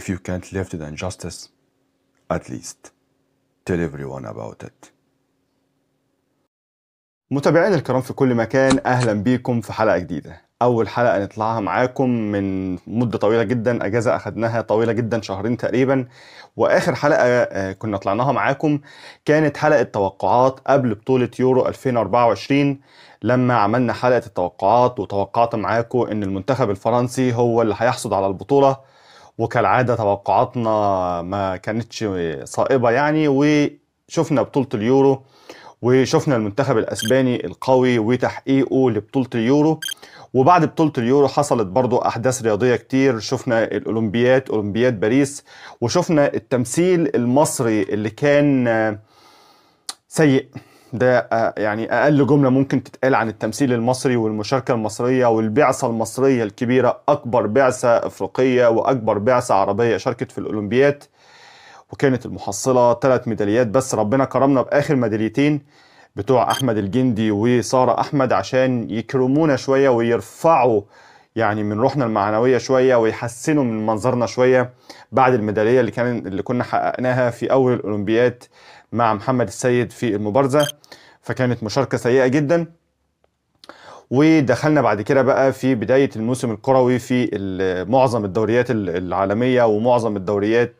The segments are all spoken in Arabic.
If you can't live the injustice, at least tell everyone about it. متابعينا الكرام في كل مكان، أهلا بيكم في حلقة جديدة. أول حلقة نطلعها معاكم من مدة طويلة جدا، أجازة أخدناها طويلة جدا، شهرين تقريبا. وآخر حلقة كنا طلعناها معاكم كانت حلقة توقعات قبل بطولة يورو 2024، لما عملنا حلقة التوقعات وتوقعت معاكم إن المنتخب الفرنسي هو اللي هيحصد على البطولة. وكالعادة توقعاتنا ما كانتش صائبة يعني، وشفنا بطولة اليورو وشفنا المنتخب الأسباني القوي وتحقيقه لبطولة اليورو. وبعد بطولة اليورو حصلت برضو أحداث رياضية كتير، شفنا الأولمبياد، أولمبياد باريس، وشفنا التمثيل المصري اللي كان سيء. ده يعني أقل جملة ممكن تتقال عن التمثيل المصري والمشاركة المصرية والبعثة المصرية الكبيرة، أكبر بعثة أفريقية وأكبر بعثة عربية شاركت في الأولمبياد، وكانت المحصلة 3 ميداليات بس. ربنا كرمنا بآخر ميداليتين بتوع أحمد الجندي وسارة أحمد عشان يكرمونا شوية ويرفعوا يعني من روحنا المعنوية شوية ويحسنوا من منظرنا شوية بعد الميدالية اللي كنا حققناها في أول الأولمبياد مع محمد السيد في المبارزة. فكانت مشاركة سيئة جدا. ودخلنا بعد كده بقى في بداية الموسم الكروي في معظم الدوريات العالمية ومعظم الدوريات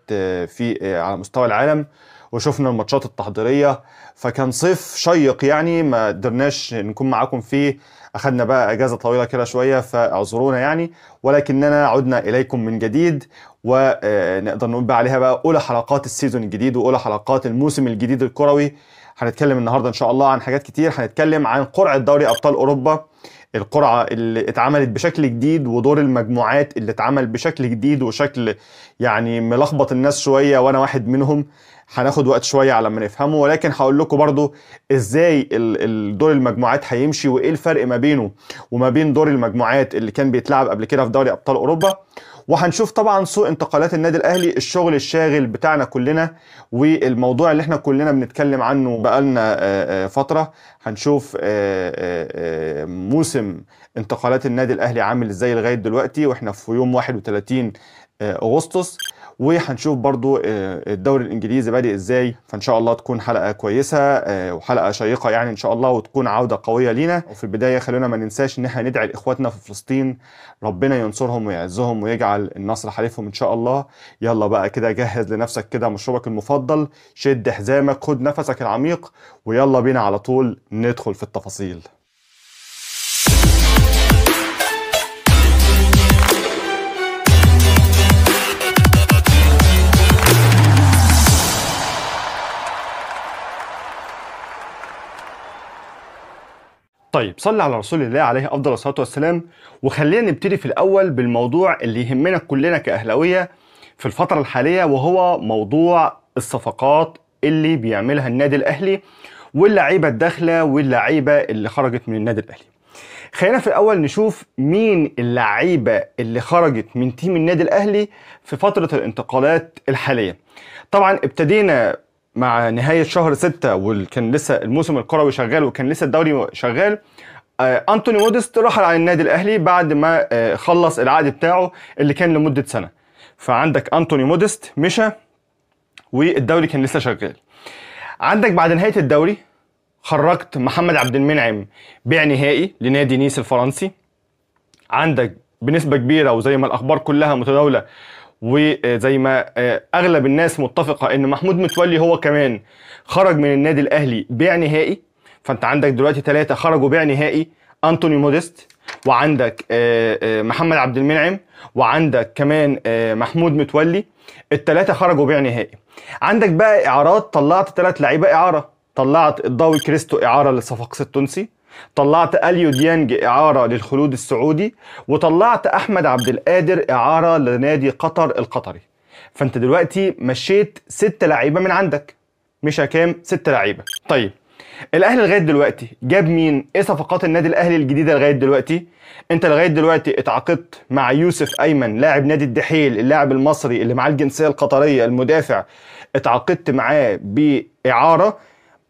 على مستوى العالم، وشفنا الماتشات التحضيرية. فكان صيف شيق يعني، ما قدرناش نكون معاكم فيه، أخدنا بقى أجازة طويلة كده شوية فاعذرونا يعني. ولكننا عدنا إليكم من جديد، ونقدر نقول بقى عليها بقى أولى حلقات السيزون الجديد وأولى حلقات الموسم الجديد الكروي. هنتكلم النهاردة إن شاء الله عن حاجات كتير. هنتكلم عن قرعة دوري أبطال أوروبا، القرعة اللي اتعملت بشكل جديد، ودور المجموعات اللي اتعمل بشكل جديد وشكل يعني ملخبط الناس شوية، وانا واحد منهم. هناخد وقت شوية على ما نفهمه، ولكن هقول لكم برضو ازاي دور المجموعات هيمشي وايه الفرق ما بينه وما بين دور المجموعات اللي كان بيتلعب قبل كده في دوري ابطال اوروبا. وهنشوف طبعا سوق انتقالات النادي الاهلي، الشغل الشاغل بتاعنا كلنا والموضوع اللي احنا كلنا بنتكلم عنه بقالنا فترة. هنشوف موسم انتقالات النادي الاهلي عامل ازاي لغاية دلوقتي واحنا في يوم 31 اغسطس، وهنشوف برضو الدوري الانجليزي بادئ ازاي. فان شاء الله تكون حلقة كويسة وحلقة شيقة يعني ان شاء الله، وتكون عودة قوية لينا. وفي البداية خلونا ما ننساش ان احنا ندعي لاخواتنا في فلسطين، ربنا ينصرهم ويعزهم ويجعل النصر حليفهم ان شاء الله. يلا بقى كده جهز لنفسك كده مشروبك المفضل، شد حزامك، خد نفسك العميق، ويلا بينا على طول ندخل في التفاصيل. طيب، صلي على رسول الله عليه أفضل الصلاة والسلام. وخلينا نبتدي في الأول بالموضوع اللي يهمنا كلنا كأهلاوية في الفترة الحالية، وهو موضوع الصفقات اللي بيعملها النادي الأهلي واللعيبة الداخلة واللعيبة اللي خرجت من النادي الأهلي. خلينا في الأول نشوف مين اللعيبة اللي خرجت من تيم النادي الأهلي في فترة الانتقالات الحالية. طبعا ابتدينا مع نهاية شهر 6 وكان لسه الموسم الكروي شغال وكان لسه الدوري شغال. أنتوني موديست رحل عن النادي الأهلي بعد ما خلص العقد بتاعه اللي كان لمدة سنة. فعندك أنتوني موديست مشى والدوري كان لسه شغال. عندك بعد نهاية الدوري خرجت محمد عبد المنعم بيع نهائي لنادي نيس الفرنسي. عندك بنسبة كبيرة وزي ما الأخبار كلها متداولة وزي ما اغلب الناس متفقه ان محمود متولي هو كمان خرج من النادي الاهلي بيع نهائي. فانت عندك دلوقتي 3 خرجوا بيع نهائي، انتوني موديست، وعندك محمد عبد المنعم، وعندك كمان محمود متولي. ال3 خرجوا بيع نهائي. عندك بقى اعارات، طلعت 3 لعيبه اعاره. طلعت الضوي كريستو اعاره للصفاقس التونسي، طلعت اليو ديانج اعاره للخلود السعودي، وطلعت احمد عبد القادر اعاره لنادي قطر القطري. فانت دلوقتي مشيت 6 لعيبه من عندك. مش كام؟ 6 لعيبه. طيب الاهلي لغايه دلوقتي جاب مين؟ ايه صفقات النادي الاهلي الجديده لغايه دلوقتي؟ انت لغايه دلوقتي اتعاقدت مع يوسف ايمن لاعب نادي الدحيل، اللاعب المصري اللي معاه الجنسيه القطريه، المدافع. اتعاقدت معاه باعاره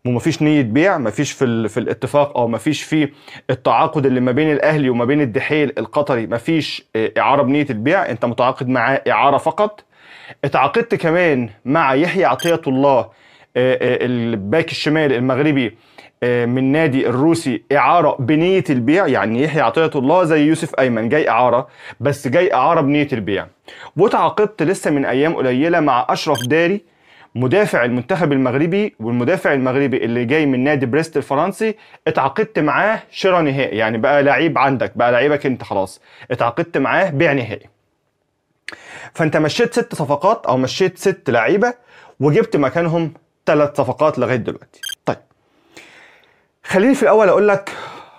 ومفيش نية بيع، مفيش في الاتفاق او مفيش في التعاقد اللي ما بين الاهلي وما بين الدحيل القطري، مفيش اعارة بنية البيع، انت متعاقد معاه اعارة فقط. اتعاقدت كمان مع يحيى عطية الله الباك الشمال المغربي من نادي الروسي اعاره بنيه البيع، يعني يحيى عطية الله زي يوسف ايمن جاي اعاره، بس جاي اعاره بنيه البيع. واتعاقدت لسه من ايام قليله مع اشرف داري مدافع المنتخب المغربي، والمدافع المغربي اللي جاي من نادي بريست الفرنسي اتعاقدت معاه شراء نهائي، يعني بقى لعيب عندك، بقى لعيبك انت خلاص، اتعاقدت معاه بيع نهائي. فانت مشيت 6 صفقات او مشيت 6 لعيبه وجبت مكانهم 3 صفقات لغايه دلوقتي. طيب خليني في الاول اقول لك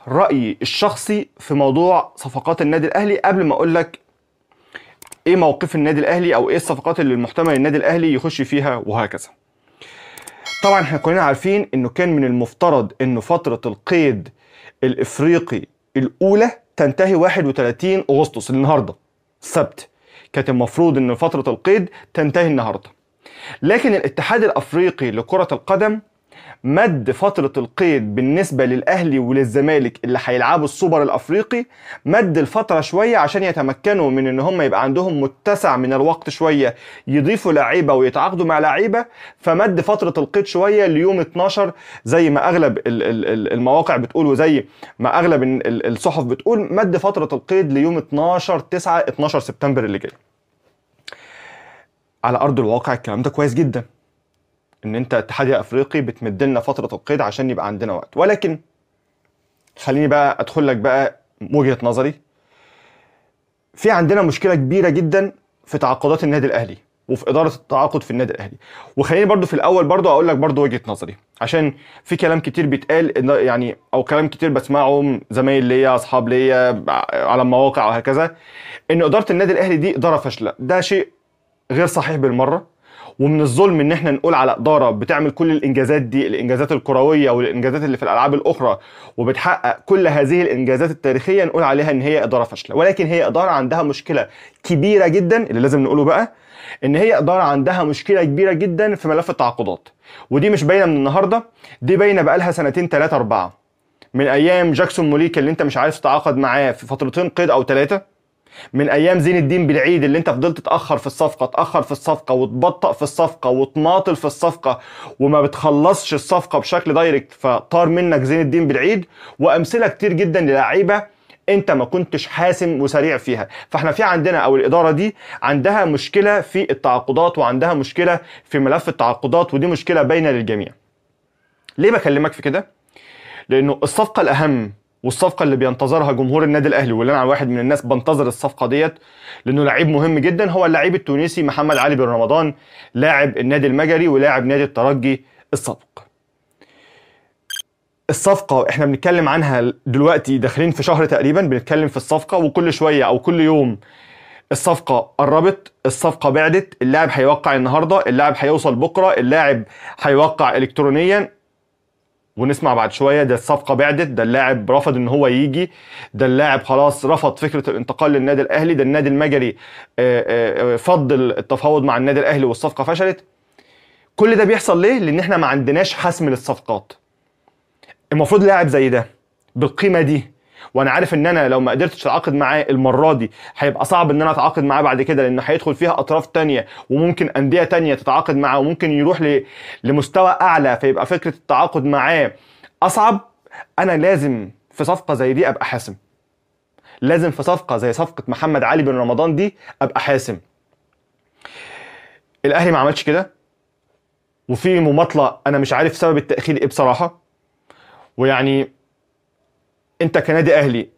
رايي الشخصي في موضوع صفقات النادي الاهلي قبل ما اقول لك ايه موقف النادي الاهلي او ايه الصفقات اللي المحتمل النادي الاهلي يخش فيها وهكذا. طبعا احنا كلنا عارفين انه كان من المفترض انه فتره القيد الافريقي الاولى تنتهي 31 اغسطس، النهارده السبت كانت المفروض ان فتره القيد تنتهي النهارده، لكن الاتحاد الافريقي لكره القدم مد فترة القيد بالنسبة للأهلي وللزمالك اللي هيلعبوا السوبر الأفريقي، مد الفترة شوية عشان يتمكنوا من إن هم يبقى عندهم متسع من الوقت شوية يضيفوا لعيبة ويتعاقدوا مع لعيبة، فمد فترة القيد شوية ليوم 12 زي ما أغلب المواقع بتقول وزي ما أغلب الصحف بتقول، مد فترة القيد ليوم 12 سبتمبر اللي جاي. على أرض الواقع الكلام ده كويس جدا، ان انت اتحاد افريقي بتمد لنا فتره القيد عشان يبقى عندنا وقت، ولكن خليني بقى ادخل لك بقى وجهه نظري. في عندنا مشكله كبيره جدا في تعاقدات النادي الاهلي وفي اداره التعاقد في النادي الاهلي، وخليني برضو في الاول برضو اقول لك برضو وجهه نظري، عشان في كلام كتير بيتقال يعني، او كلام كتير بسمعه زمايل ليا اصحاب ليا على المواقع وهكذا، ان اداره النادي الاهلي دي اداره فاشله. ده شيء غير صحيح بالمره، ومن الظلم ان احنا نقول على اداره بتعمل كل الانجازات دي، الانجازات الكرويه والانجازات اللي في الالعاب الاخرى وبتحقق كل هذه الانجازات التاريخيه، نقول عليها ان هي اداره فاشله. ولكن هي اداره عندها مشكله كبيره جدا، اللي لازم نقوله بقى ان هي اداره عندها مشكله كبيره جدا في ملف التعاقدات، ودي مش باينه من النهارده، دي باينه بقالها 2 3 4 من ايام جاكسون موليكا اللي انت مش عارف تتعاقد معاه في فترتين قيد او 3، من ايام زين الدين بالعيد اللي انت فضلت تاخر في الصفقه وتبطأ في الصفقه وتماطل في الصفقه وما بتخلصش الصفقه بشكل دايركت، فطار منك زين الدين بالعيد، وامثله كتير جدا للعيبه انت ما كنتش حاسم وسريع فيها. فاحنا في عندنا او الاداره دي عندها مشكله في التعاقدات وعندها مشكله في ملف التعاقدات، ودي مشكله باينه للجميع. ليه بكلمك في كده؟ لانه الصفقه الاهم والصفقه اللي بينتظرها جمهور النادي الاهلي، واللي انا واحد من الناس بنتظر الصفقه ديت لانه لعيب مهم جدا، هو اللاعب التونسي محمد علي بن رمضان، لاعب النادي المجري ولاعب نادي الترجي السابق. الصفقه احنا بنتكلم عنها دلوقتي داخلين في شهر تقريبا بنتكلم في الصفقه، وكل شويه او كل يوم الصفقه قربت، الصفقه بعدت، اللاعب هيوقع النهارده، اللاعب هيوصل بكره، اللاعب هيوقع الكترونيا، ونسمع بعد شويه ده الصفقه بعدت، ده اللاعب رفض ان هو يجي، ده اللاعب خلاص رفض فكره الانتقال للنادي الاهلي، ده النادي المجري فضل التفاوض مع النادي الاهلي والصفقه فشلت. كل ده بيحصل ليه؟ لان احنا ما عندناش حسم للصفقات. المفروض لاعب زي ده بالقيمه دي، وانا عارف ان انا لو ما قدرتش اتعاقد معاه المره دي هيبقى صعب ان انا اتعاقد معاه بعد كده، لان هيدخل فيها اطراف تانية وممكن انديه تانية تتعاقد معاه وممكن يروح لمستوى اعلى، فيبقى فكره التعاقد معاه اصعب. انا لازم في صفقه زي دي ابقى حاسم، لازم في صفقه زي صفقه محمد علي بن رمضان دي ابقى حاسم. الاهلي ما عملش كده، وفي مماطله، انا مش عارف سبب التاخير ايه بصراحه. ويعني انت كنادي اهلي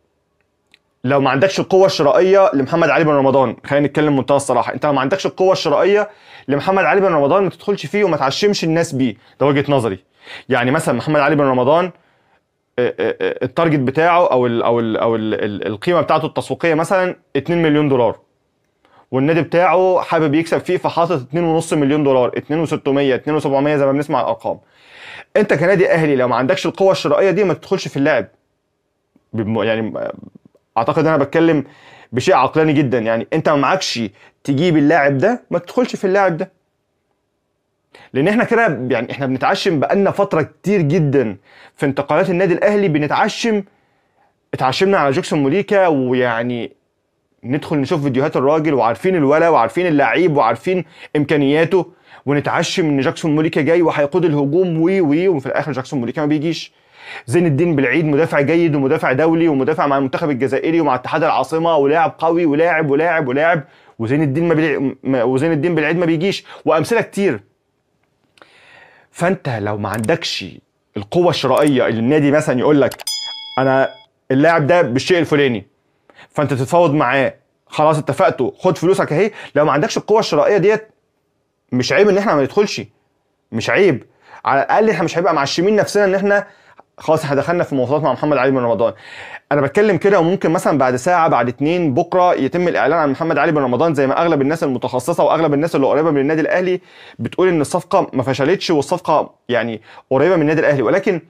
لو ما عندكش القوه الشرائيه لمحمد علي بن رمضان، خلينا نتكلم بمنتهى الصراحه، انت لو ما عندكش القوه الشرائيه لمحمد علي بن رمضان ما تدخلش فيه وما تعشمش الناس بيه، ده وجهه نظري. يعني مثلا محمد علي بن رمضان التارجت بتاعه او القيمه بتاعته التسويقيه مثلا 2 مليون دولار، والنادي بتاعه حابب يكسب فيه فحاطط 2.5 مليون دولار، 2.600 2.700 زي ما بنسمع الارقام. انت كنادي اهلي لو ما عندكش القوه الشرائيه دي ما تدخلش في اللاعب. يعني اعتقد انا بتكلم بشيء عقلاني جدا، يعني انت ما معكش تجيب اللاعب ده ما تدخلش في اللاعب ده. لان احنا كده يعني احنا بنتعشم بقالنا فتره كتير جدا في انتقالات النادي الاهلي، اتعشمنا على جاكسون موليكا، ويعني ندخل نشوف فيديوهات الراجل وعارفين الولا وعارفين اللعيب وعارفين امكانياته، ونتعشم ان جاكسون موليكا جاي وهيقود الهجوم وفي الاخر جاكسون موليكا ما بيجيش. زين الدين بالعيد مدافع جيد ومدافع دولي ومدافع مع المنتخب الجزائري ومع اتحاد العاصمه ولاعب قوي ولاعب، وزين الدين بالعيد ما بيجيش، وامثله كتير. فانت لو ما عندكش القوه الشرائيه اللي النادي مثلا يقول لك انا اللاعب ده بالشيء الفلاني، فانت تتفاوض معاه، خلاص اتفقتوا خد فلوسك اهي. لو ما عندكش القوه الشرائيه ديت، مش عيب ان احنا ما ندخلش، مش عيب، على الاقل احنا مش هيبقى معشمين نفسنا ان احنا خلاص احنا دخلنا في مواصلات مع محمد علي بن رمضان. انا بتكلم كده، وممكن مثلا بعد ساعه بعد 2 بكره يتم الاعلان عن محمد علي بن رمضان، زي ما اغلب الناس المتخصصه واغلب الناس اللي قريبه من النادي الاهلي بتقول ان الصفقه ما فشلتش والصفقه يعني قريبه من النادي الاهلي. ولكن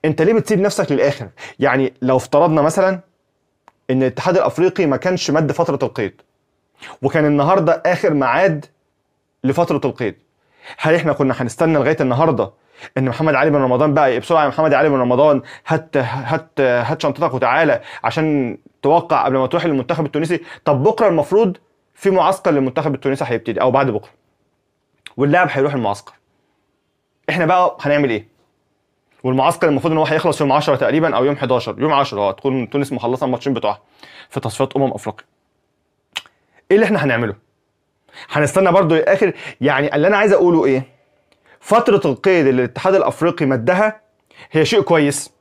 انت ليه بتسيب نفسك للاخر؟ يعني لو افترضنا مثلا ان الاتحاد الافريقي ما كانش مد فتره القيد، وكان النهارده اخر ميعاد لفتره القيد، هل احنا كنا هنستنى لغايه النهارده ان محمد علي بن رمضان بقى بسرعه يا محمد علي بن رمضان هات شنطتك وتعالى عشان توقع قبل ما تروح للمنتخب التونسي؟ طب بكره المفروض في معسكر للمنتخب التونسي هيبتدي، او بعد بكره، واللاعب هيروح المعسكر. احنا بقى هنعمل ايه؟ والمعسكر المفروض ان هو هيخلص يوم 10 تقريبا او يوم 11، يوم 10 هتكون تونس مخلصه الماتشين بتوعها في تصفيات افريقيا. ايه اللي احنا هنعمله؟ هنستنى برضو للاخر؟ يعني اللي انا عايز اقوله ايه، فتره القيد اللي الاتحاد الافريقي مدها هي شيء كويس،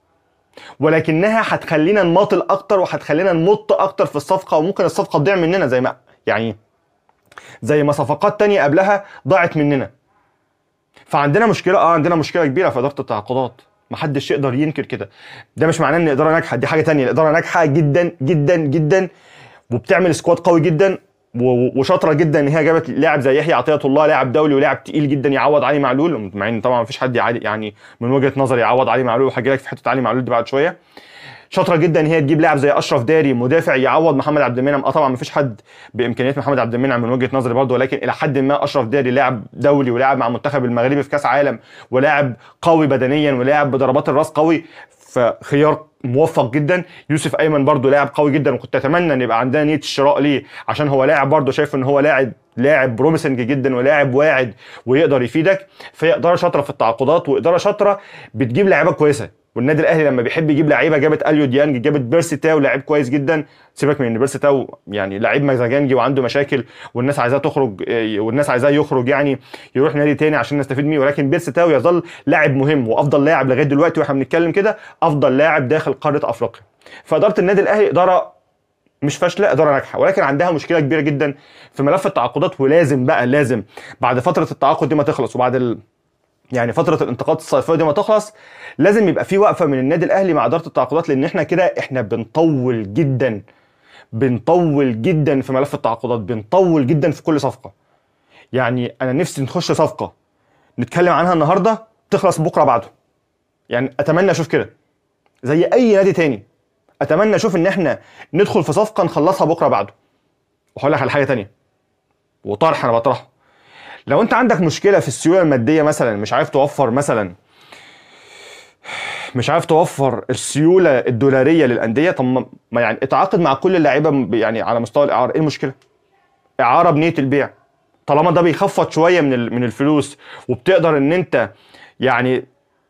ولكنها هتخلينا نماطل اكتر وهتخلينا نمط اكتر في الصفقه، وممكن الصفقه تضيع مننا زي ما صفقات تانية قبلها ضاعت مننا. فعندنا مشكله، عندنا مشكله كبيره في اداره التعاقدات، محدش يقدر ينكر كده. ده مش معناه ان الاداره ناجحه، دي حاجه تانية. الاداره ناجحه جدا جدا جدا، وبتعمل سكواد قوي جدا، وشاطره جدا ان هي جابت لاعب زي يحيى عطيه الله، لاعب دولي ولاعب تقيل جدا يعوض علي معلول، مع ان طبعا مفيش حد يعني من وجهه نظري يعوض علي معلول، وهجي لك في حته علي معلول دي بعد شويه. شاطره جدا ان هي تجيب لاعب زي اشرف داري مدافع يعوض محمد عبد المنعم. طبعا مفيش حد بامكانيات محمد عبد المنعم من وجهه نظري برضه، ولكن الى حد ما اشرف داري لاعب دولي ولاعب مع المنتخب المغربي في كاس عالم، ولاعب قوي بدنيا ولاعب بضربات الراس قوي، فخيار موفق جدا. يوسف ايمن برضه لاعب قوي جدا، وكنت اتمنى ان يبقى عندنا نيه الشراء ليه، عشان هو لاعب برضه شايف ان هو لاعب بروميسنج جدا ولاعب واعد ويقدر يفيدك. فهي اداره شاطره في التعاقدات، واداره شاطره بتجيب لعيبه كويسه. والنادي الاهلي لما بيحب يجيب لعيبه، جابت اليو ديانج، جابت بيرسي تاو لاعب كويس جدا. سيبك من ان بيرسي تاو يعني لعيب مزاجنجي وعنده مشاكل، والناس عايزاه تخرج، والناس عايزاه يخرج يعني يروح نادي تاني عشان نستفيد منه، ولكن بيرسي تاو يظل لاعب مهم وافضل لاعب لغايه دلوقتي واحنا بنتكلم كده، افضل لاعب داخل قاره افريقيا. فاداره النادي الاهلي اداره مش فاشله، اداره ناجحه، ولكن عندها مشكله كبيره جدا في ملف التعاقدات. ولازم بعد فتره التعاقد دي ما تخلص، وبعد يعني فتره الانتقالات الصيفيه دي ما تخلص، لازم يبقى في وقفه من النادي الاهلي مع اداره التعاقدات، لان احنا كده بنطول جدا في ملف التعاقدات، بنطول جدا في كل صفقه. يعني انا نفسي نخش صفقه نتكلم عنها النهارده تخلص بكره بعده. يعني اتمنى اشوف كده زي اي نادي تاني، اتمنى اشوف ان احنا ندخل في صفقه نخلصها بكره بعده. وهقول لك على حاجه تانيه، وطرح انا بطرحه، لو انت عندك مشكله في السيوله الماديه مثلا، مش عارف توفر السيوله الدولاريه للانديه، طب ما يعني اتعاقد مع كل اللعيبه يعني على مستوى الاعاره. ايه المشكله؟ اعاره بنيه البيع، طالما ده بيخفض شويه من الفلوس، وبتقدر ان انت يعني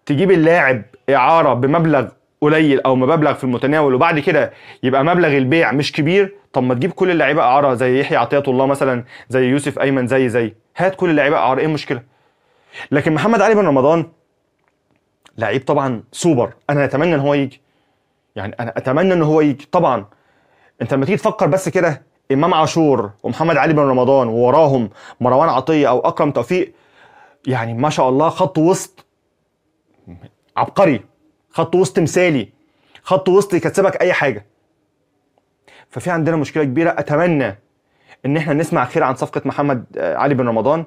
تجيب اللاعب اعاره بمبلغ قليل او مبلغ في المتناول، وبعد كده يبقى مبلغ البيع مش كبير. طب ما تجيب كل اللعيبه اعاره، زي يحيى عطيه الله مثلا، زي يوسف ايمن، زي هات كل اللعيبه اعاره. ايه المشكله؟ لكن محمد علي بن رمضان لعيب طبعا سوبر، انا اتمنى ان هو يجي. طبعا انت لما تيجي تفكر بس كده، امام عاشور ومحمد علي بن رمضان ووراهم مروان عطيه او اكرم توفيق، يعني ما شاء الله خط وسط عبقري، خط وسط مثالي، خط وسط يكسبك اي حاجه. ففي عندنا مشكله كبيره، اتمنى ان احنا نسمع خير عن صفقه محمد علي بن رمضان.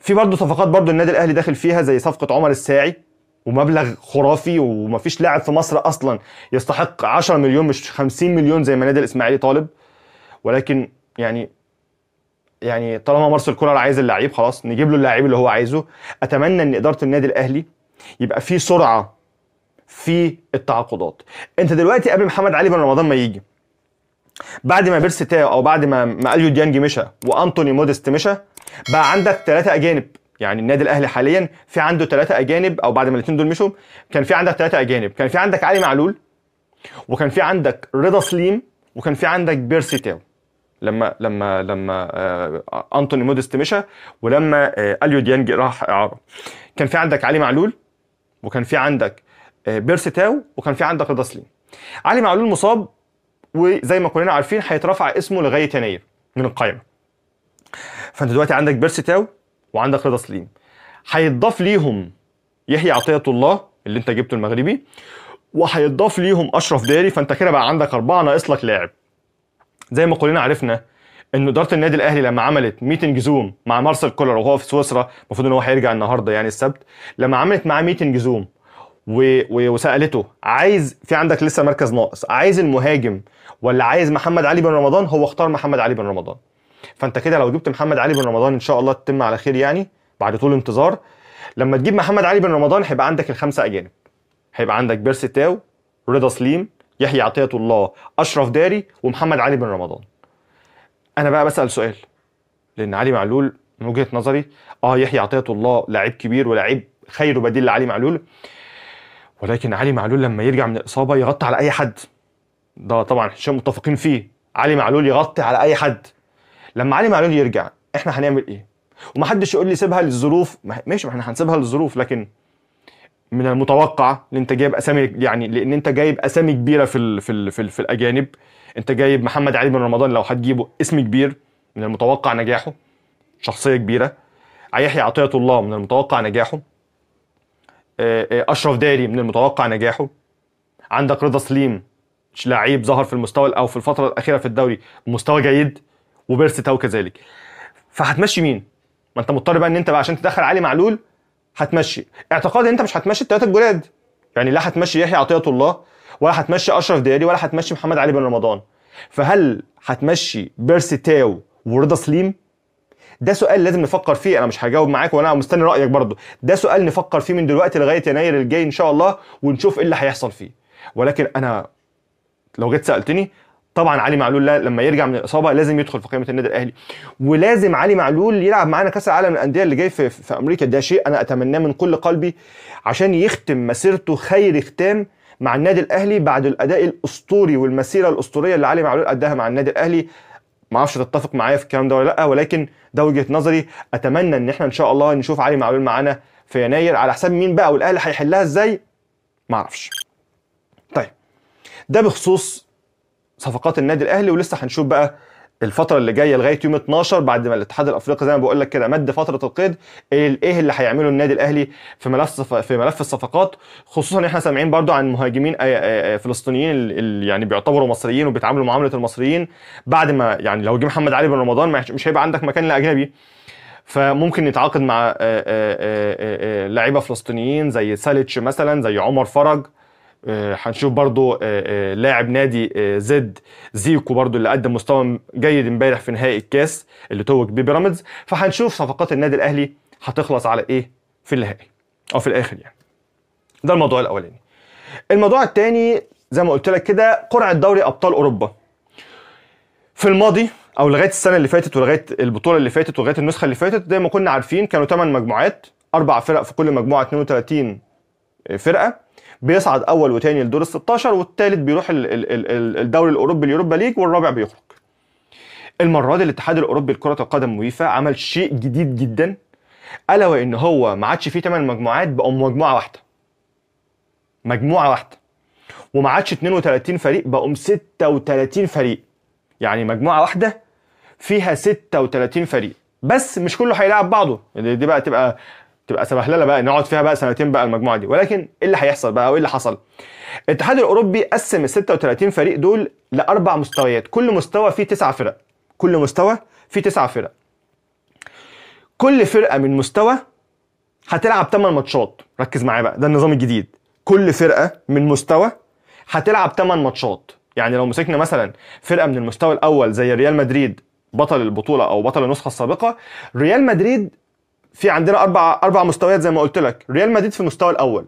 في برضه صفقات برضه النادي الاهلي داخل فيها، زي صفقه عمر الساعي، ومبلغ خرافي، ومفيش لاعب في مصر اصلا يستحق 10 مليون مش 50 مليون زي ما النادي الاسماعيلي طالب. ولكن يعني يعني طالما مارسيل كولر عايز اللعيب خلاص نجيب له اللعيب اللي هو عايزه. اتمنى ان اداره النادي الاهلي يبقى في سرعه في التعاقدات. انت دلوقتي قبل محمد علي بن رمضان ما يجي، بعد ما بيرسي تاو او بعد ما اليو ديانج مشى وانتوني موديست مشى، بقى عندك 3 اجانب. يعني النادي الاهلي حاليا في عنده 3 اجانب، او بعد ما الاثنين دول مشوا كان في عندك 3 اجانب. كان في عندك علي معلول، وكان في عندك رضا سليم، وكان في عندك بيرسي تاو لما انتوني موديست مشى، ولما اليو ديانج راح اعاره. كان في عندك علي معلول، وكان في عندك بيرسي تاو، وكان في عندك رضا سليم. علي معلول مصاب، وزي ما كلنا عارفين هيترفع اسمه لغايه يناير من القائمه. فانت دلوقتي عندك بيرسي تاو وعندك رضا سليم، هيتضاف ليهم يحيى عطية الله اللي انت جبته المغربي، وهيتضاف ليهم اشرف داري. فانت كده بقى عندك 4، ناقص لك لاعب. زي ما كلنا عرفنا ان اداره النادي الاهلي لما عملت ميتنج زوم مع مارسيل كولر وهو في سويسرا، المفروض ان هو هيرجع النهارده يعني السبت، لما عملت معاه ميتنج زوم وسالته عايز، في عندك لسه مركز ناقص، عايز المهاجم ولا عايز محمد علي بن رمضان؟ هو اختار محمد علي بن رمضان. فانت كده لو جبت محمد علي بن رمضان ان شاء الله تتم على خير يعني بعد طول انتظار. لما تجيب محمد علي بن رمضان هيبقى عندك ال5 اجانب، هيبقى عندك بيرسي تاو، رضا سليم، يحيى عطية الله، اشرف داري، ومحمد علي بن رمضان. انا بقى بسأل سؤال، لان علي معلول من وجهة نظري يحيى عطية الله لاعب كبير ولاعب خير بديل لعلي معلول، ولكن علي معلول لما يرجع من الاصابة يغطي على اي حد. ده طبعا شيء متفقين فيه، علي معلول يغطي على اي حد. لما علي معلول يرجع احنا هنعمل ايه؟ ومحدش يقول لي سيبها للظروف، ماشي، ما احنا هنسيبها للظروف، لكن من المتوقع ان انت جايب اسامي، يعني لان انت جايب اسامي كبيره في الاجانب. انت جايب محمد علي بن رمضان، لو هتجيبه اسم كبير من المتوقع نجاحه، شخصيه كبيره. يحيى عطية الله من المتوقع نجاحه. اشرف داري من المتوقع نجاحه. عندك رضا سليم لعيب ظهر في المستوى او في الفتره الاخيره في الدوري مستوى جيد، وبيرسي تاو كذلك. فهتمشي مين؟ ما انت مضطر بقى ان انت بقى عشان تدخل علي معلول هتمشي. اعتقادي ان انت مش هتمشي ال3 الجداد، يعني لا هتمشي يحيى عطية الله، ولا هتمشي اشرف داري، ولا هتمشي محمد علي بن رمضان. فهل هتمشي بيرسي تاو ورضا سليم؟ ده سؤال لازم نفكر فيه. انا مش هجاوب معاك وانا مستني رايك برضو، ده سؤال نفكر فيه من دلوقتي لغايه يناير الجاي ان شاء الله، ونشوف ايه اللي هيحصل فيه. ولكن انا لو جيت سالتني، طبعا علي معلول لما يرجع من الاصابه لازم يدخل في قائمه النادي الاهلي، ولازم علي معلول يلعب معانا كاس العالم للانديه اللي جاي في امريكا. ده شيء انا اتمناه من كل قلبي عشان يختم مسيرته خير ختام مع النادي الاهلي بعد الاداء الاسطوري والمسيره الاسطوريه اللي علي معلول اداها مع النادي الاهلي. ما اعرفش تتفق معايا في الكلام ده ولا لا، ولكن ده وجهه نظري. اتمنى ان احنا ان شاء الله نشوف علي معلول معانا في يناير. على حساب مين بقى والاهلي هيحلها ازاي ما اعرفش. طيب ده بخصوص صفقات النادي الاهلي، ولسه هنشوف بقى الفتره اللي جايه لغايه يوم 12 بعد ما الاتحاد الافريقي زي ما بقول لك كده مد فتره القيد، ايه اللي هيعمله النادي الاهلي في ملف الصفقات. خصوصا ان احنا سامعين برضو عن مهاجمين فلسطينيين اللي يعني بيعتبروا مصريين وبيتعاملوا معامله المصريين. بعد ما يعني لو جه محمد علي بن رمضان مش هيبقى عندك مكان لاجنبي، فممكن يتعاقد مع لعيبه فلسطينيين زي ساليتش مثلا، زي عمر فرج. هنشوف برضو لاعب نادي زد زيكو برضو اللي قدم مستوى جيد امبارح في نهائي الكاس اللي توج بيه بيراميدز. فهنشوف صفقات النادي الاهلي هتخلص على ايه في النهائي او في الاخر يعني. ده الموضوع الاولاني. الموضوع الثاني زي ما قلت لك كده، قرعه دوري ابطال اوروبا. في الماضي او لغايه السنه اللي فاتت ولغايه البطوله اللي فاتت ولغايه النسخه اللي فاتت زي ما كنا عارفين كانوا 8 مجموعات، 4 فرق في كل مجموعه، 32 فرقه. بيصعد اول وثاني لدور ال 16، والثالث بيروح الدوري الاوروبي اليوروبا ليج، والرابع بيخرج. المره دي الاتحاد الاوروبي لكره القدم ويفا عمل شيء جديد جدا، الا وان هو ما عادش فيه 8 مجموعات، بقوا مجموعه واحده. مجموعه واحده، وما عادش 32 فريق، بقوا 36 فريق. يعني مجموعه واحده فيها 36 فريق، بس مش كله هيلاعب بعضه. دي بقى تبقى سبهلله بقى نقعد فيها بقى سنتين بقى المجموعه دي. ولكن ايه اللي هيحصل بقى وايه اللي حصل؟ الاتحاد الاوروبي قسم ال 36 فريق دول ل4 مستويات، كل مستوى فيه 9 فرق. كل مستوى فيه 9 فرق. كل فرقه من مستوى هتلعب 8 ماتشات. ركز معايا بقى، ده النظام الجديد. كل فرقه من مستوى هتلعب 8 ماتشات. يعني لو مسكنا مثلا فرقه من المستوى الاول زي ريال مدريد بطل البطوله او بطل النسخه السابقه. ريال مدريد في عندنا اربع مستويات زي ما قلت لك. ريال مدريد في المستوى الاول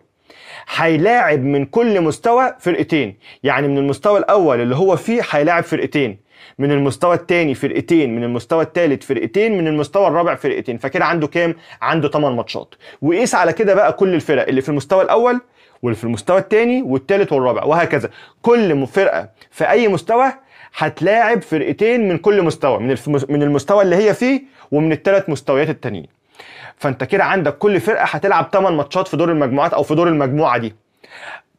هيلاعب من كل مستوى فرقتين، يعني من المستوى الاول اللي هو فيه هيلاعب فرقتين، من المستوى الثاني فرقتين، من المستوى الثالث فرقتين، من المستوى الرابع فرقتين. فكده عنده كام؟ عنده 8 ماتشات. وقيس على كده بقى كل الفرق اللي في المستوى الاول واللي في المستوى الثاني والثالث والرابع وهكذا. كل فرقه في اي مستوى هتلاعب فرقتين من كل مستوى، من المستوى اللي هي فيه ومن الثلاث مستويات التانيين. فانت كده عندك كل فرقه هتلعب 8 ماتشات في دور المجموعات او في دور المجموعه دي.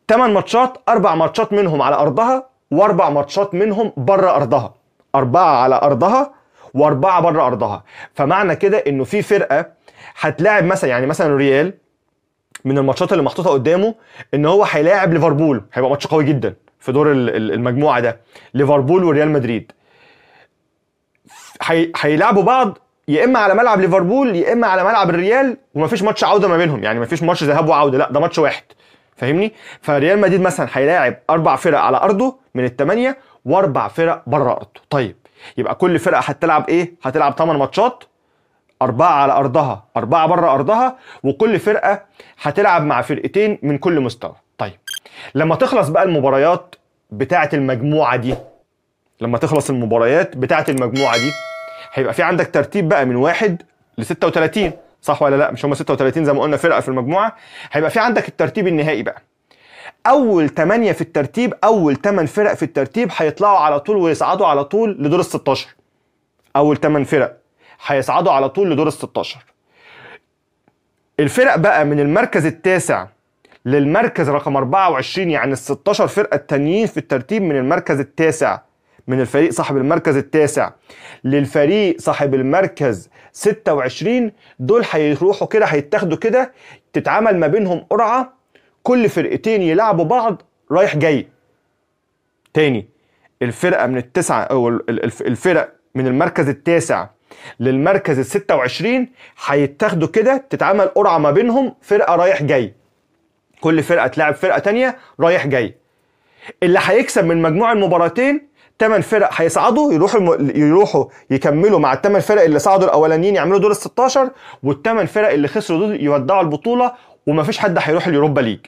8 ماتشات، 4 ماتشات منهم على ارضها واربع ماتشات منهم بره ارضها. 4 على ارضها و4 بره ارضها. فمعنى كده انه في فرقه هتلاعب مثلا، يعني مثلا الريال من الماتشات اللي محطوطه قدامه ان هو هيلاعب ليفربول، هيبقى ماتش قوي جدا في دور المجموعه ده. ليفربول وريال مدريد هيلعبوا بعض يا اما على ملعب ليفربول يا اما على ملعب الريال، ومفيش ماتش عوده ما بينهم، يعني مفيش ماتش ذهاب وعوده، لا ده ماتش واحد. فاهمني؟ فريال مدريد مثلا هيلاعب 4 فرق على ارضه من ال8 و4 فرق بره ارضه. طيب يبقى كل فرقه هتلعب ايه؟ هتلعب 8 ماتشات، 4 على ارضها 4 بره ارضها، وكل فرقه هتلعب مع فرقتين من كل مستوى. طيب لما تخلص بقى المباريات بتاعه المجموعه دي، لما تخلص المباريات بتاعه المجموعه دي هيبقى في عندك ترتيب بقى من 1 ل 36، صح ولا لا؟ مش هم 36 زي ما قلنا فرقه في المجموعه؟ هيبقى في عندك الترتيب النهائي بقى. اول 8 في الترتيب، اول 8 فرق في الترتيب هيطلعوا على طول ويصعدوا على طول لدور ال16. اول 8 فرق هيصعدوا على طول لدور ال16. الفرق بقى من المركز التاسع للمركز رقم 24، يعني ال16 فرقه التانيين في الترتيب من المركز التاسع، من الفريق صاحب المركز التاسع للفريق صاحب المركز 26، دول هيروحوا كده، هيتاخدوا كده، تتعمل ما بينهم قرعه، كل فرقتين يلعبوا بعض رايح جاي. تاني، الفرقه من التسعه او الفرق من المركز التاسع للمركز ال26 هيتاخدوا كده، تتعمل قرعه ما بينهم، فرقه رايح جاي، كل فرقه تلعب فرقه تانيه رايح جاي. اللي هيكسب من مجموع المباراتين 8 فرق هيصعدوا، يروحوا يكملوا مع ال8 فرق اللي صعدوا الاولانيين يعملوا دور ال16، وال8 فرق اللي خسروا دول يودعوا البطوله، ومفيش حد هيروح اليوروبا ليج.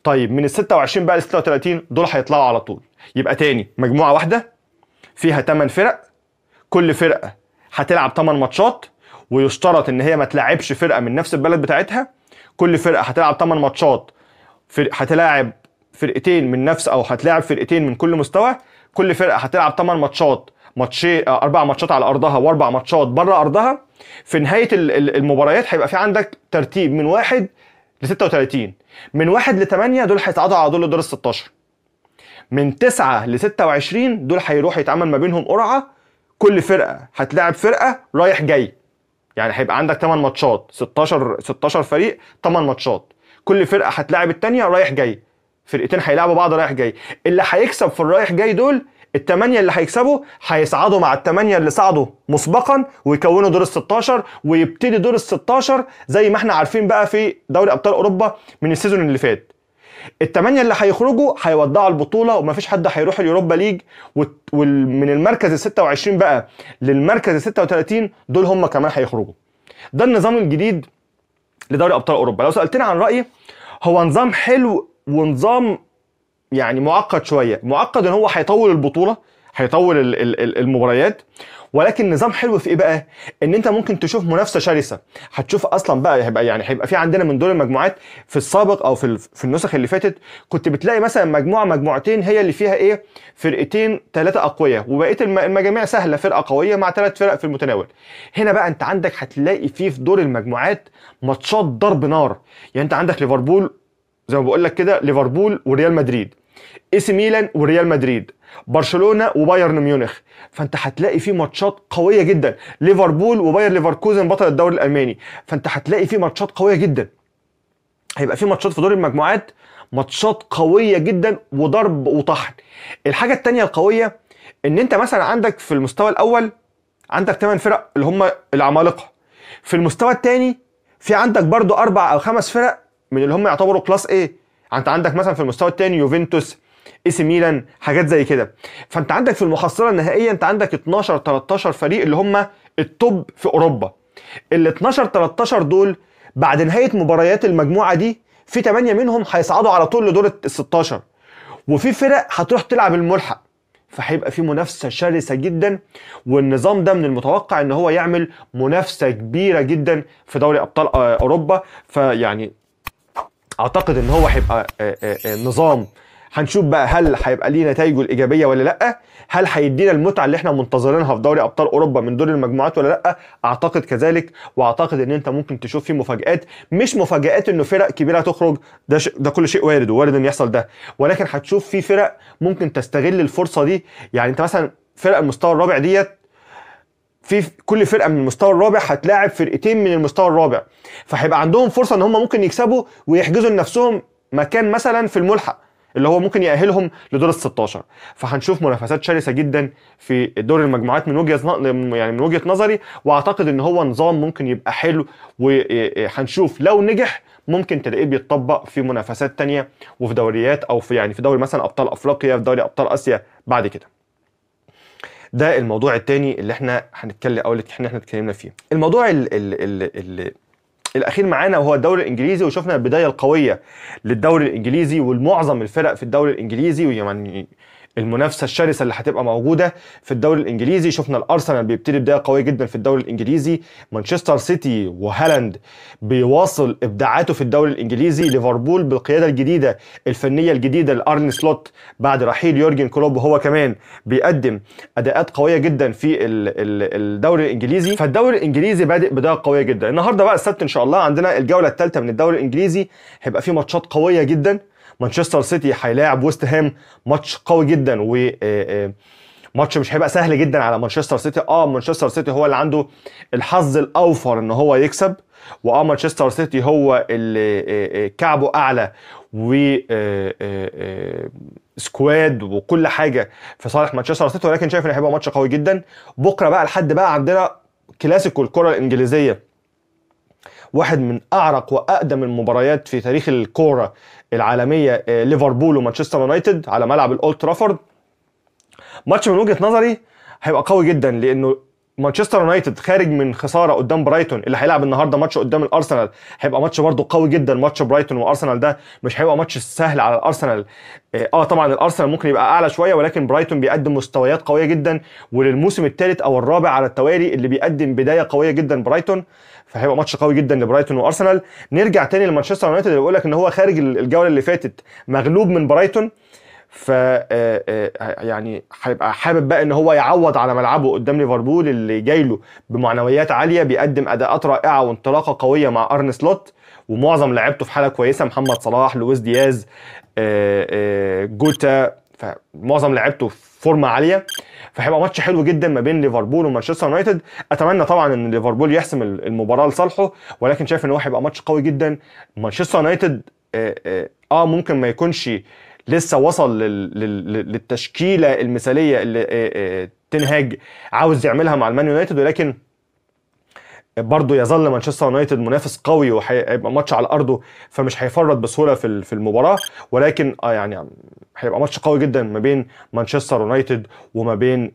طيب من ال26 بقى ل36 دول هيطلعوا على طول. يبقى تاني مجموعه واحده فيها 8 فرق، كل فرقه هتلعب 8 ماتشات، ويشترط ان هي ما تلعبش فرقه من نفس البلد بتاعتها. كل فرقه هتلعب 8 ماتشات، هتلاعب فرقتين من نفس او هتلاعب فرقتين من كل مستوى. كل فرقه هتلعب 8 ماتشات، 4 ماتشات على ارضها و4 ماتشات بره ارضها. في نهايه المباريات هيبقى في عندك ترتيب من 1 ل 36، من 1 ل 8 دول هيصعدوا على دور ال16، من 9 ل 26 دول هيروح يتعمل ما بينهم قرعه، كل فرقه هتلاعب فرقه رايح جاي، يعني هيبقى عندك 8 ماتشات، 16 فريق 8 ماتشات، كل فرقه هتلاعب الثانيه رايح جاي، فرقتين هيلعبوا بعض رايح جاي. اللي هيكسب في الرايح جاي دول ال8 اللي هيكسبوا هيصعدوا مع ال8 اللي صعدوا مسبقا ويكونوا دور ال16، ويبتدي دور ال16 زي ما احنا عارفين بقى في دوري ابطال اوروبا من السيزون اللي فات. ال8 اللي هيخرجوا هيودعوا البطوله ومفيش حد هيروح اليوروبا ليج، ومن المركز ال26 بقى للمركز ال36 دول هم كمان هيخرجوا. ده النظام الجديد لدوري ابطال اوروبا. لو سالتني عن رايي، هو نظام حلو ونظام يعني معقد شويه. معقد ان هو هيطول البطوله، هيطول المباريات، ولكن نظام حلو في ايه بقى؟ ان انت ممكن تشوف منافسه شرسه. هتشوف اصلا بقى هيبقى في عندنا من دور المجموعات في السابق او في النسخ اللي فاتت كنت بتلاقي مثلا مجموعتين هي اللي فيها ايه؟ فرقتين 3 اقوياء، وبقيه المجاميع سهله، فرقه قويه مع 3 فرق في المتناول. هنا بقى انت عندك هتلاقي في دور المجموعات ماتشات ضرب نار. يعني انت عندك ليفربول زي ما بقول لك كده، ليفربول وريال مدريد، اي سي ميلان وريال مدريد، برشلونه وبايرن ميونخ. فانت هتلاقي فيه ماتشات قويه جدا، ليفربول وباير ليفركوزن بطل الدوري الالماني. فانت هتلاقي فيه ماتشات قويه جدا. هيبقى فيه ماتشات في دور المجموعات، ماتشات قويه جدا وضرب وطحن. الحاجه الثانيه القويه ان انت مثلا عندك في المستوى الاول عندك 8 فرق اللي هم العمالقه. في المستوى الثاني في عندك برضو 4 أو 5 فرق من اللي هم يعتبروا كلاس ايه. انت عندك مثلا في المستوى الثاني يوفنتوس، اي سي ميلان، حاجات زي كده. فانت عندك في المحصله النهائيه انت عندك 12 13 فريق اللي هم التوب في اوروبا. ال 12 13 دول بعد نهايه مباريات المجموعه دي في 8 منهم هيصعدوا على طول لدور ال 16، وفي فرق هتروح تلعب الملحق. فهيبقى في منافسه شرسه جدا، والنظام ده من المتوقع ان هو يعمل منافسه كبيره جدا في دوري ابطال اوروبا. فيعني اعتقد ان هو هيبقى نظام هنشوف بقى هل هيبقى ليه نتائجه الايجابيه ولا لا، هل هيدينا المتعه اللي احنا منتظرينها في دوري ابطال اوروبا من دور المجموعات ولا لا. اعتقد كذلك، واعتقد ان انت ممكن تشوف فيه مفاجات، مش مفاجات انه فرق كبيره تخرج، ده كل شيء وارد ووارد ان يحصل ده، ولكن هتشوف فيه فرق ممكن تستغل الفرصه دي. يعني انت مثلا فرق المستوى الرابع ديت، في كل فرقه من المستوى الرابع هتلاعب فرقتين من المستوى الرابع، فهيبقى عندهم فرصه ان هم ممكن يكسبوا ويحجزوا لنفسهم مكان مثلا في الملحق اللي هو ممكن يأهلهم لدور ال 16. فهنشوف منافسات شرسه جدا في دور المجموعات من وجهه نظري، واعتقد ان هو نظام ممكن يبقى حلو، وهنشوف لو نجح ممكن تلاقيه بيتطبق في منافسات تانية وفي دوريات، او في دوري مثلا ابطال افريقيا، في دوري ابطال اسيا بعد كده. ده الموضوع الثاني اللي احنا هنتكلم او اللي احنا اتكلمنا فيه. الموضوع ال الاخير معانا وهو الدوري الانجليزي، وشفنا البدايه القويه للدوري الانجليزي والمعظم الفرق في الدوري الانجليزي، ويعني المنافسه الشرسه اللي هتبقى موجوده في الدوري الانجليزي. شفنا الارسنال بيبتدي بدايه قويه جدا في الدوري الانجليزي، مانشستر سيتي وهالاند بيواصل ابداعاته في الدوري الانجليزي، ليفربول بالقياده الجديده الفنيه الجديده لارن سلوت بعد رحيل يورجن كلوب وهو كمان بيقدم اداءات قويه جدا في الدوري الانجليزي. فالدوري الانجليزي بادئ بدايه قويه جدا. النهارده بقى السبت ان شاء الله عندنا الجوله الثالثه من الدوري الانجليزي، هيبقى فيه ماتشات قويه جدا. مانشستر سيتي هيلاعب ويست هام، ماتش قوي جدا، و ماتش مش هيبقى سهل جدا على مانشستر سيتي. مانشستر سيتي هو اللي عنده الحظ الاوفر ان هو يكسب، مانشستر سيتي هو اللي كعبه اعلى و سكواد وكل حاجه في صالح مانشستر سيتي، ولكن شايف ان هيبقى ماتش قوي جدا. بكره بقى لحد بقى عندنا كلاسيكو الكره الانجليزيه، واحد من اعرق واقدم المباريات في تاريخ الكوره العالميه، ليفربول ومانشستر يونايتد على ملعب الاولد ترافورد. ماتش من وجهه نظري هيبقى قوي جدا، لانه مانشستر يونايتد خارج من خساره قدام برايتون، اللي هيلعب النهارده ماتش قدام الارسنال، هيبقى ماتش برده قوي جدا. ماتش برايتون وارسنال ده مش هيبقى ماتش سهل على الارسنال. طبعا الارسنال ممكن يبقى اعلى شويه، ولكن برايتون بيقدم مستويات قويه جدا، وللموسم الثالث او الرابع على التوالي اللي بيقدم بدايه قويه جدا برايتون. فهيبقى ماتش قوي جدا لبرايتون وارسنال. نرجع تاني لمانشستر يونايتد اللي بيقول لك ان هو خارج الجوله اللي فاتت مغلوب من برايتون، ف يعني هيبقى حابب بقى ان هو يعوض على ملعبه قدام ليفربول اللي جاي له بمعنويات عاليه، بيقدم اداءات رائعه وانطلاقه قويه مع ارن سلوت، ومعظم لعيبته في حاله كويسه، محمد صلاح، لويس دياز، جوتا، فمعظم لعيبته في فورمه عاليه. فهيبقى ماتش حلو جدا ما بين ليفربول ومانشستر يونايتد. اتمنى طبعا ان ليفربول يحسم المباراه لصالحه، ولكن شايف ان هو هيبقى ماتش قوي جدا. مانشستر يونايتد ممكن ما يكونش لسه وصل للتشكيله المثاليه اللي تنهاج عاوز يعملها مع المان يونايتد، ولكن برضه يظل مانشستر يونايتد منافس قوي، وهيبقى ماتش على ارضه فمش هيفرط بسهوله في المباراه، ولكن يعني هيبقى ماتش قوي جدا ما بين مانشستر يونايتد وما بين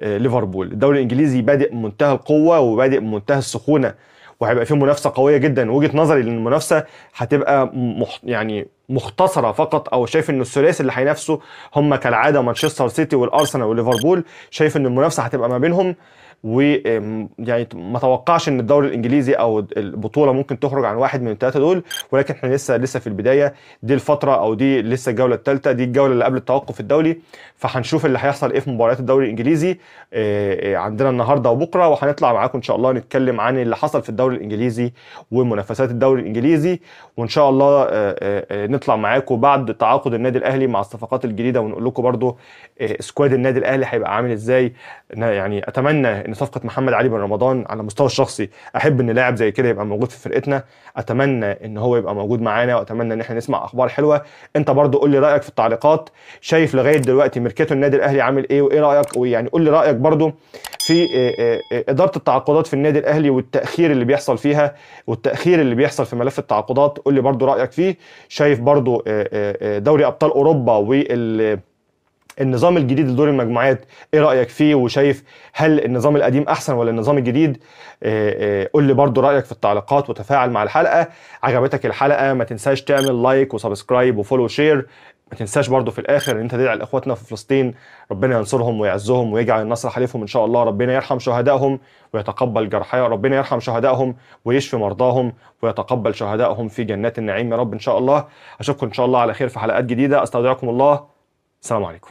ليفربول. الدوري الانجليزي بادئ بمنتهى القوه وبادئ بمنتهى السخونه، وهيبقى فيه منافسه قويه جدا. وجهه نظري ان المنافسه هتبقى يعني مختصره فقط، او شايف ان الثلاثي اللي هينافسوا هم كالعاده مانشستر سيتي والارسنال وليفربول. شايف ان المنافسه هتبقى ما بينهم، ويعني ما توقعش ان الدوري الانجليزي او البطوله ممكن تخرج عن واحد من الثلاثه دول، ولكن احنا لسه في البدايه. دي الفتره او دي لسه الجوله الثالثه، دي الجوله اللي قبل التوقف الدولي، فهنشوف اللي هيحصل ايه في مباريات الدوري الانجليزي عندنا النهارده وبكره، وهنطلع معاكم ان شاء الله نتكلم عن اللي حصل في الدوري الانجليزي ومنافسات الدوري الانجليزي، وان شاء الله نطلع معاكم بعد تعاقد النادي الاهلي مع الصفقات الجديده، ونقول لكم برضو سكواد النادي الاهلي هيبقى عامل ازاي. يعني اتمنى ان ان صفقه محمد علي بن رمضان على المستوى الشخصي احب ان لاعب زي كده يبقى موجود في فرقتنا، اتمنى ان هو يبقى موجود معانا، واتمنى ان احنا نسمع اخبار حلوه. انت برضو قول لي رايك في التعليقات، شايف لغايه دلوقتي ميركاتو النادي الاهلي عامل ايه، وايه رايك، ويعني قول لي رايك برضو في اداره التعاقدات في النادي الاهلي والتاخير اللي بيحصل فيها، والتاخير اللي بيحصل في ملف التعاقدات، قول لي برضو رايك فيه. شايف برضو دوري ابطال اوروبا والنظام الجديد لدور المجموعات ايه رايك فيه، وشايف هل النظام القديم احسن ولا النظام الجديد؟ قول لي برضو رايك في التعليقات، وتفاعل مع الحلقه. عجبتك الحلقه ما تنساش تعمل لايك وسبسكرايب وفولو وشير. ما تنساش برضو في الاخر ان انت تدعي لاخواتنا في فلسطين، ربنا ينصرهم ويعزهم ويجعل النصر حليفهم ان شاء الله. ربنا يرحم شهدائهم ويتقبل جرحاهم، ربنا يرحم شهدائهم ويشفي مرضاهم ويتقبل شهدائهم في جنات النعيم يا رب ان شاء الله. اشوفكم ان شاء الله على خير في حلقات جديده. استودعكم الله. السلام عليكم.